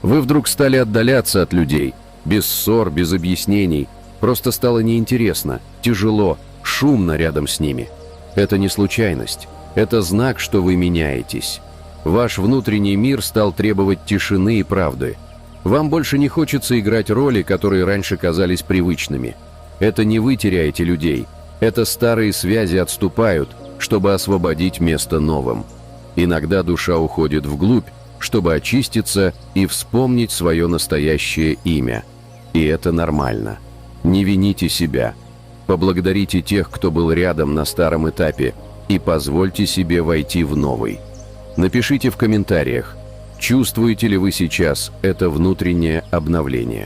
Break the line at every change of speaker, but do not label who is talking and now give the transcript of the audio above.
Вы вдруг стали отдаляться от людей, без ссор, без объяснений. Просто стало неинтересно, тяжело, шумно рядом с ними. Это не случайность. Это знак, что вы меняетесь. Ваш внутренний мир стал требовать тишины и правды. Вам больше не хочется играть роли, которые раньше казались привычными. Это не вы теряете людей. Это старые связи отступают, чтобы освободить место новым. Иногда душа уходит вглубь, чтобы очиститься и вспомнить свое настоящее имя. И это нормально. Не вините себя. Поблагодарите тех, кто был рядом на старом этапе, и позвольте себе войти в новый. Напишите в комментариях, чувствуете ли вы сейчас это внутреннее обновление.